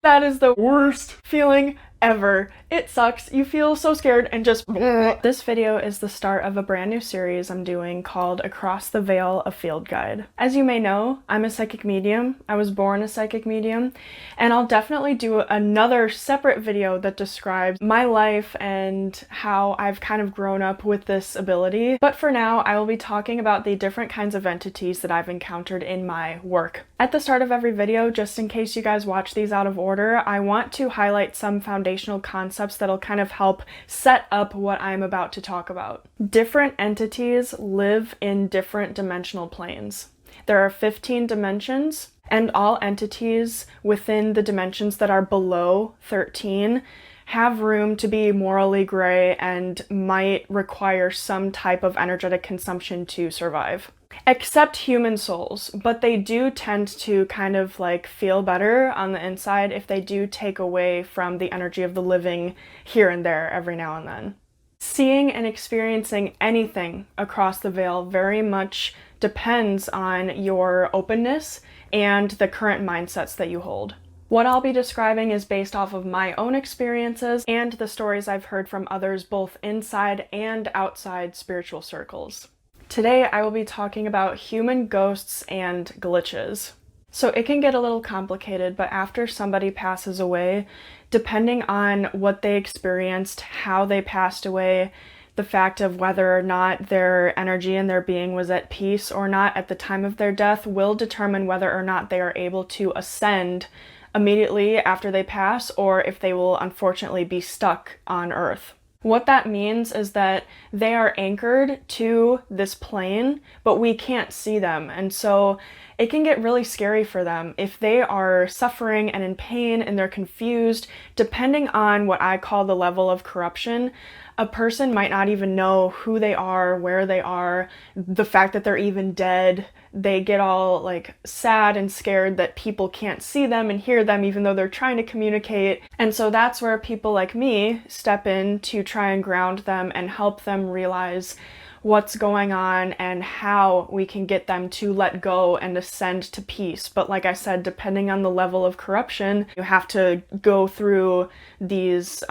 That is the worst feeling ever. It sucks. You feel so scared and just This video is the start of a brand new series I'm doing called Across the Veil, a Field Guide. As you may know, I'm a psychic medium. I was born a psychic medium, and I'll definitely do another separate video that describes my life and how I've kind of grown up with this ability. But for now, I will be talking about the different kinds of entities that I've encountered in my work. At the start of every video, just in case you guys watch these out of order, I want to highlight some foundational concepts that'll kind of help set up what I'm about to talk about. Different entities live in different dimensional planes. There are 15 dimensions, and all entities within the dimensions that are below 13 have room to be morally gray and might require some type of energetic consumption to survive. Except human souls, but they do tend to kind of like feel better on the inside if they do take away from the energy of the living here and there every now and then. Seeing and experiencing anything across the veil very much depends on your openness and the current mindsets that you hold. What I'll be describing is based off of my own experiences and the stories I've heard from others both inside and outside spiritual circles. Today I will be talking about human ghosts and glitches. So it can get a little complicated, but after somebody passes away, depending on what they experienced, how they passed away, the fact of whether or not their energy and their being was at peace or not at the time of their death will determine whether or not they are able to ascend immediately after they pass, or if they will unfortunately be stuck on Earth. What that means is that they are anchored to this plane, but we can't see them, and so it can get really scary for them. If they are suffering and in pain and they're confused, depending on what I call the level of corruption, a person might not even know who they are, where they are, the fact that they're even dead. They get all like sad and scared that people can't see them and hear them even though they're trying to communicate. And so that's where people like me step in to try and ground them and help them realize what's going on and how we can get them to let go and ascend to peace. But like I said, depending on the level of corruption, you have to go through these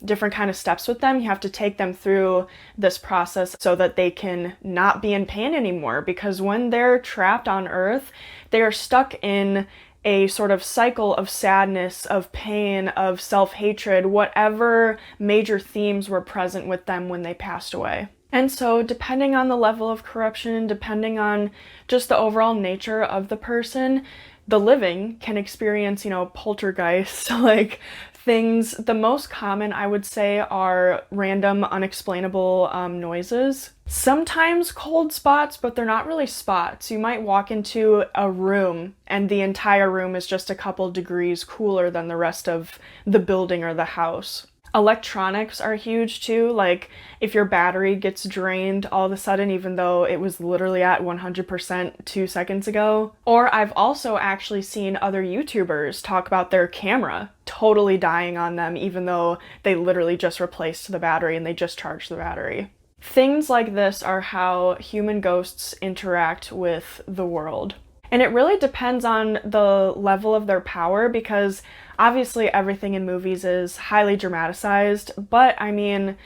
different kind of steps with them. You have to take them through this process so that they can not be in pain anymore, because when they're trapped on Earth, they are stuck in a sort of cycle of sadness, of pain, of self-hatred, whatever major themes were present with them when they passed away. And so depending on the level of corruption, depending on just the overall nature of the person, the living can experience, poltergeist, like things. The most common, I would say, are random, unexplainable noises. Sometimes cold spots, but they're not really spots. You might walk into a room and the entire room is just a couple degrees cooler than the rest of the building or the house. Electronics are huge too, like if your battery gets drained all of a sudden even though it was literally at 100% 2 seconds ago. Or I've also actually seen other YouTubers talk about their camera totally dying on them even though they literally just replaced the battery and they just charged the battery. Things like this are how human ghosts interact with the world. And it really depends on the level of their power, because obviously everything in movies is highly dramatized, but I mean,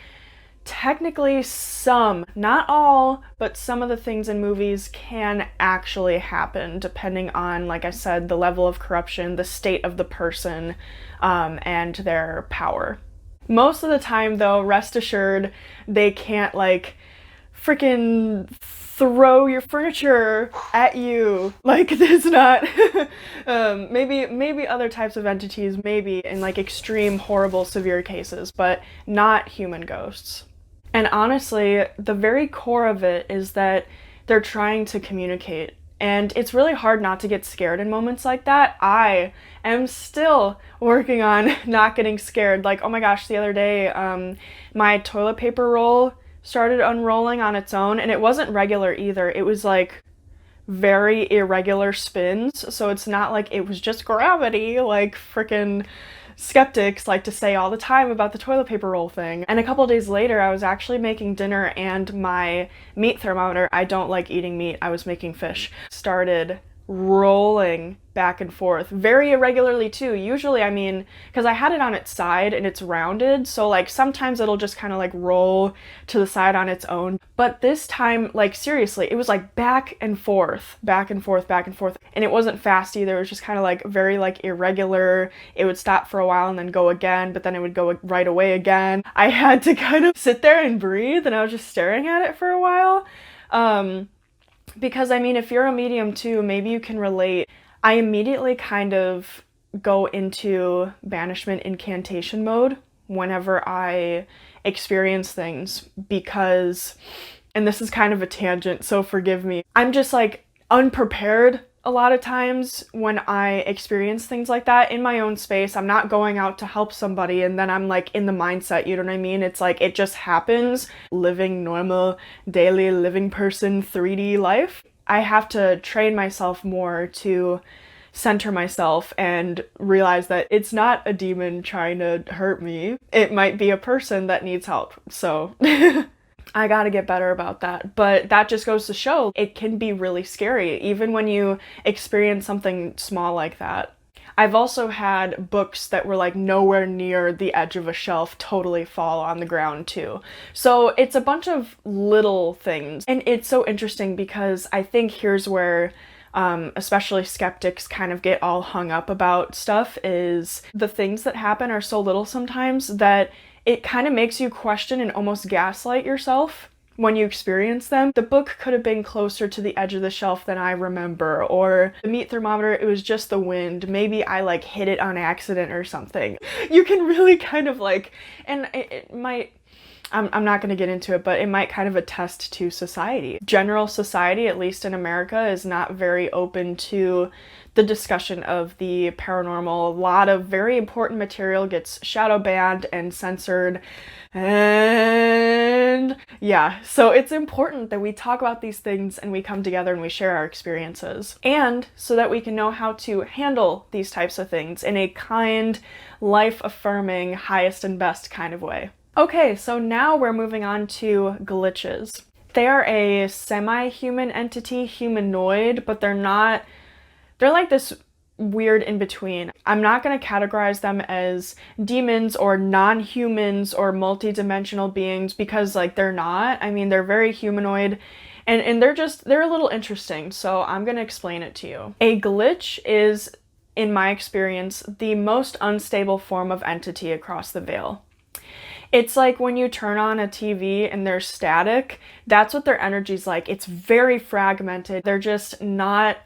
technically some, not all, but some of the things in movies can actually happen depending on, like I said, the level of corruption, the state of the person, and their power. Most of the time though, rest assured, they can't freaking throw your furniture at you. There's not maybe other types of entities, maybe in extreme, horrible, severe cases, but not human ghosts. And honestly, the very core of it is that they're trying to communicate. And it's really hard not to get scared in moments like that. I am still working on not getting scared. Oh my gosh, the other day, my toilet paper roll started unrolling on its own, and it wasn't regular either. It was very irregular spins, so it's not like it was just gravity, like frickin' skeptics like to say all the time about the toilet paper roll thing. And a couple days later, I was actually making dinner and my meat thermometer, I don't like eating meat, I was making fish, started rolling back and forth very irregularly too. Usually, I mean, because I had it on its side and it's rounded, so like sometimes it'll just kind of like roll to the side on its own. But this time, like seriously, it was like back and forth, back and forth, back and forth. And it wasn't fast either. It was just kind of like very like irregular. It would stop for a while and then go again, but then it would go right away again. I had to kind of sit there and breathe, and I was just staring at it for a while. Because I mean, if you're a medium too, maybe you can relate. I immediately kind of go into banishment incantation mode whenever I experience things because, and this is kind of a tangent, so forgive me, I'm just like unprepared a lot of times when I experience things like that in my own space. I'm not going out to help somebody and then I'm like in the mindset, you know what I mean? It's like it just happens. Living normal, daily living person 3D life. I have to train myself more to center myself and realize that it's not a demon trying to hurt me. It might be a person that needs help. So I gotta get better about that. But that just goes to show it can be really scary, even when you experience something small like that. I've also had books that were like nowhere near the edge of a shelf totally fall on the ground too. So it's a bunch of little things. And it's so interesting because I think here's where especially skeptics kind of get all hung up about stuff, is the things that happen are so little sometimes that it kind of makes you question and almost gaslight yourself when you experience them. The book could have been closer to the edge of the shelf than I remember, or the meat thermometer, it was just the wind. Maybe I like hit it on accident or something. You can really kind of like, and it might, I'm not going to get into it, but it might kind of attest to society. General society, at least in America, is not very open to the discussion of the paranormal. A lot of very important material gets shadow banned and censored. And yeah, so it's important that we talk about these things and we come together and we share our experiences. And so that we can know how to handle these types of things in a kind, life-affirming, highest and best kind of way. Okay, so now we're moving on to glitches. They are a semi-human entity, humanoid, but they're like this weird in between. I'm not going to categorize them as demons or non-humans or multi-dimensional beings because like they're not. I mean, they're very humanoid and they're a little interesting. So I'm going to explain it to you. A glitch is, in my experience, the most unstable form of entity across the veil. It's like when you turn on a TV and there's static, that's what their energy's like. It's very fragmented. They're just not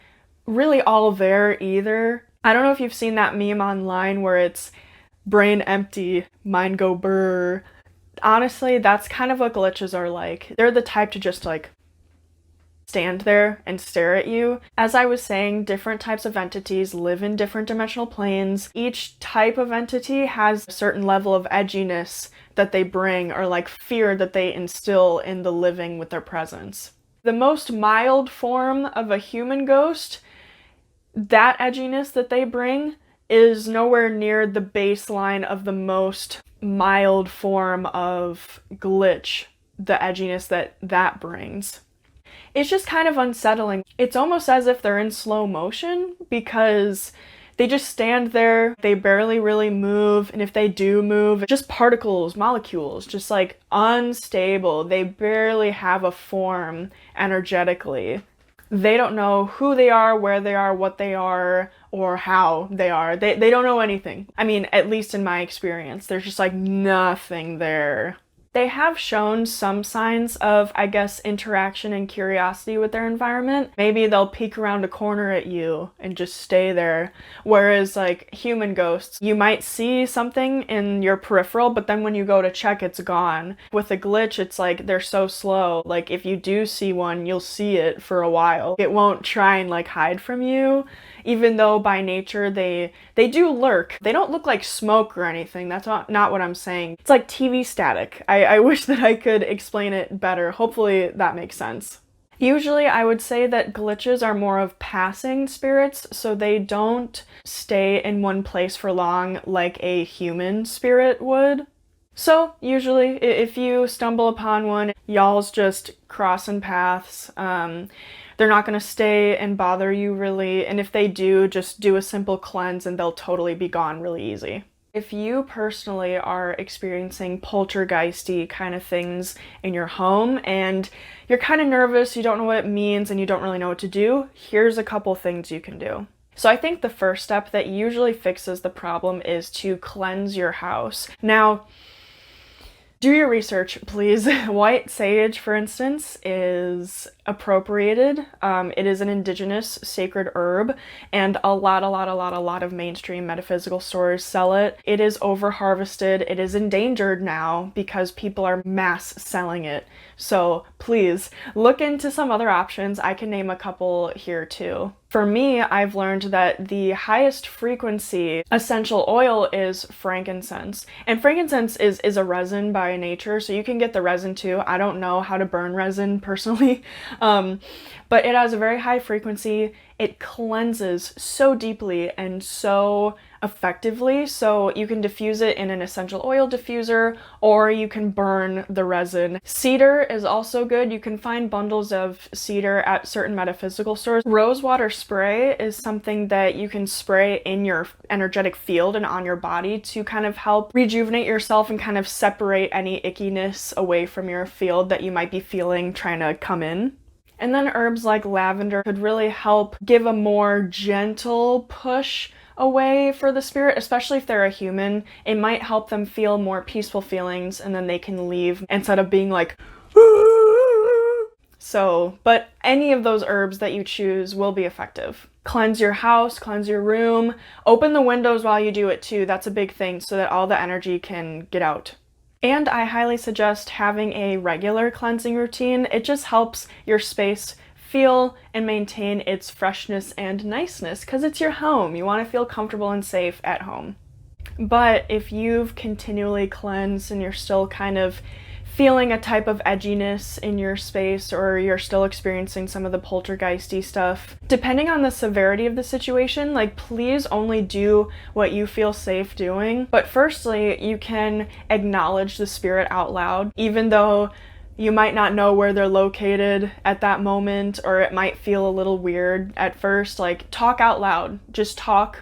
really all there either. I don't know if you've seen that meme online where it's brain empty, mind go brr. Honestly, that's kind of what glitches are like. They're the type to just like stand there and stare at you. As I was saying, different types of entities live in different dimensional planes. Each type of entity has a certain level of edginess that they bring, or like fear that they instill in the living with their presence. The most mild form of a human ghost, that edginess that they bring is nowhere near the baseline of the most mild form of glitch, the edginess that brings. It's just kind of unsettling. It's almost as if they're in slow motion because they just stand there, they barely really move, and if they do move, just particles, molecules, just like unstable. They barely have a form energetically. They don't know who they are, where they are, what they are, or how they are. They don't know anything. I mean, at least in my experience, there's just like nothing there. They have shown some signs of, I guess, interaction and curiosity with their environment. Maybe they'll peek around a corner at you and just stay there. Whereas like human ghosts, you might see something in your peripheral, but then when you go to check, it's gone. With a glitch, it's like they're so slow. Like if you do see one, you'll see it for a while. It won't try and like hide from you. Even though by nature they do lurk. They don't look like smoke or anything. That's not what I'm saying. It's like TV static. I wish that I could explain it better. Hopefully that makes sense. Usually I would say that glitches are more of passing spirits, so they don't stay in one place for long like a human spirit would. So usually if you stumble upon one, y'all's just crossing paths. They're not going to stay and bother you really, and if they do, just do a simple cleanse and they'll totally be gone really easy. If you personally are experiencing poltergeisty kind of things in your home and you're kind of nervous, you don't know what it means, and you don't really know what to do, here's a couple things you can do. So I think the first step that usually fixes the problem is to cleanse your house. Now, do your research, please. White sage, for instance, is appropriated. It is an indigenous sacred herb, and a lot of mainstream metaphysical stores sell it. It is over-harvested. It is endangered now because people are mass selling it. So please look into some other options. I can name a couple here too. For me, I've learned that the highest frequency essential oil is frankincense. And frankincense is a resin by nature, so you can get the resin too. I don't know how to burn resin personally, but it has a very high frequency. It cleanses so deeply and so effectively, so you can diffuse it in an essential oil diffuser, or you can burn the resin. Cedar is also good. You can find bundles of cedar at certain metaphysical stores. Rosewater spray is something that you can spray in your energetic field and on your body to kind of help rejuvenate yourself and kind of separate any ickiness away from your field that you might be feeling trying to come in. And then herbs like lavender could really help give a more gentle push away for the spirit, especially if they're a human. It might help them feel more peaceful feelings, and then they can leave instead of being like, so, but any of those herbs that you choose will be effective. Cleanse your house, cleanse your room, open the windows while you do it too. That's a big thing so that all the energy can get out. And I highly suggest having a regular cleansing routine. It just helps your space feel and maintain its freshness and niceness because it's your home. You want to feel comfortable and safe at home. But if you've continually cleansed and you're still kind of feeling a type of edginess in your space, or you're still experiencing some of the poltergeisty stuff, depending on the severity of the situation, like, please only do what you feel safe doing. But firstly, you can acknowledge the spirit out loud, even though you might not know where they're located at that moment, or it might feel a little weird at first. Like, talk out loud. Just talk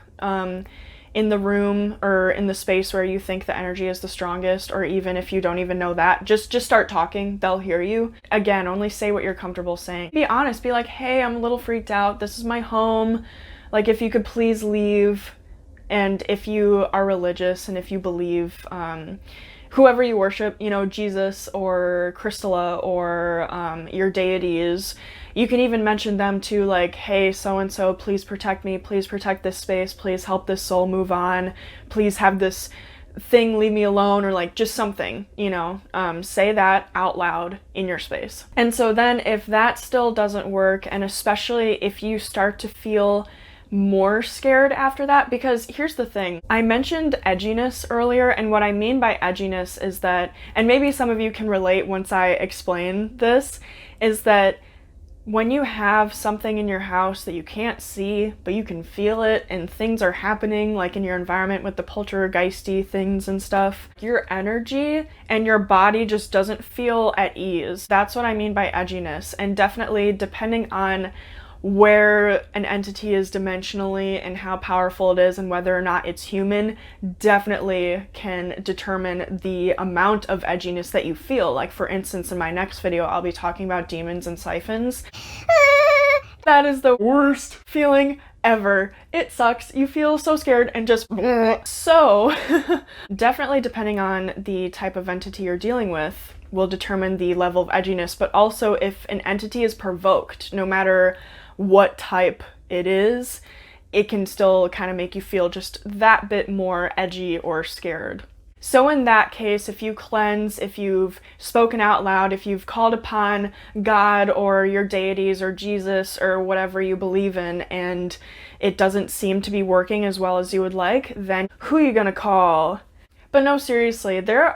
in the room or in the space where you think the energy is the strongest, or even if you don't even know that, just start talking. They'll hear you. Again, only say what you're comfortable saying. Be honest. Be like, hey, I'm a little freaked out. This is my home. Like, if you could please leave. And if you are religious and if you believe whoever you worship, you know, Jesus or Crystalla or your deities, you can even mention them too, like, hey, so-and-so, please protect me, please protect this space, please help this soul move on, please have this thing leave me alone, or like just something, you know, say that out loud in your space. And so then if that still doesn't work, and especially if you start to feel more scared after that, because here's the thing, I mentioned edginess earlier, and what I mean by edginess is that, and maybe some of you can relate once I explain this, is that when you have something in your house that you can't see, but you can feel it, and things are happening, like in your environment with the poltergeisty things and stuff, your energy and your body just doesn't feel at ease. That's what I mean by edginess. And definitely, depending on where an entity is dimensionally and how powerful it is and whether or not it's human, definitely can determine the amount of edginess that you feel. Like, for instance, in my next video, I'll be talking about demons and siphons. That is the worst feeling ever. It sucks. You feel so scared and just so definitely, depending on the type of entity you're dealing with, will determine the level of edginess, but also if an entity is provoked, no matter what type it is, it can still kind of make you feel just that bit more edgy or scared. So in that case, if you cleanse, if you've spoken out loud, if you've called upon God or your deities or Jesus or whatever you believe in, and it doesn't seem to be working as well as you would like, then who are you gonna call? But no, seriously, they're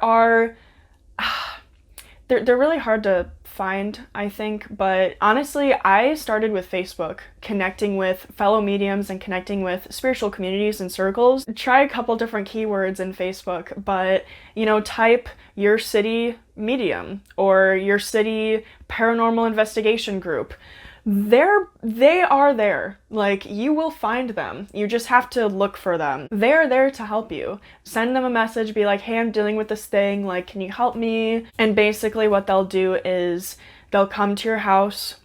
really hard to find, I think. But honestly, I started with Facebook, connecting with fellow mediums and connecting with spiritual communities and circles. Try a couple different keywords in Facebook, but you know, type your city medium or your city paranormal investigation group. They are there. Like, you will find them. You just have to look for them. They're there to help you. Send them a message, be like, hey, I'm dealing with this thing, like, can you help me? And basically what they'll do is they'll come to your house.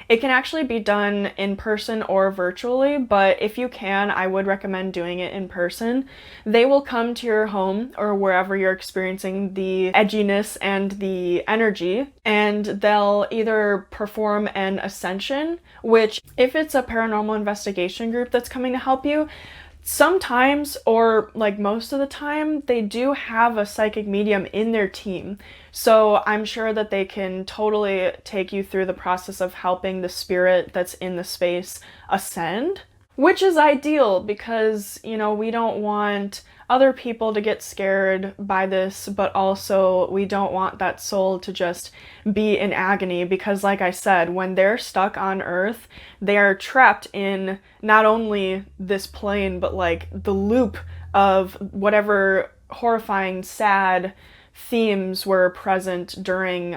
It can actually be done in person or virtually, but if you can, I would recommend doing it in person. They will come to your home or wherever you're experiencing the edginess and the energy, and they'll either perform an ascension, which if it's a paranormal investigation group that's coming to help you, sometimes, or like most of the time, they do have a psychic medium in their team. So I'm sure that they can totally take you through the process of helping the spirit that's in the space ascend, which is ideal because, you know, we don't want other people to get scared by this, but also we don't want that soul to just be in agony because, like I said, when they're stuck on Earth, they are trapped in not only this plane, but like the loop of whatever horrifying, sad themes were present during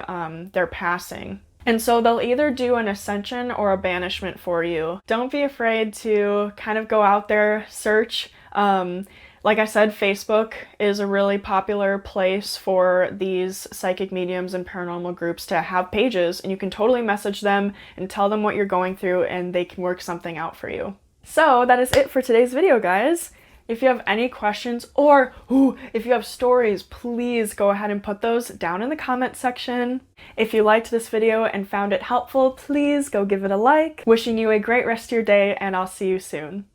their passing. And so they'll either do an ascension or a banishment for you. Don't be afraid to kind of go out there, search. Like I said, Facebook is a really popular place for these psychic mediums and paranormal groups to have pages, and you can totally message them and tell them what you're going through and they can work something out for you. So that is it for today's video, guys. If you have any questions or if you have stories, please go ahead and put those down in the comment section. If you liked this video and found it helpful, please go give it a like. Wishing you a great rest of your day, and I'll see you soon.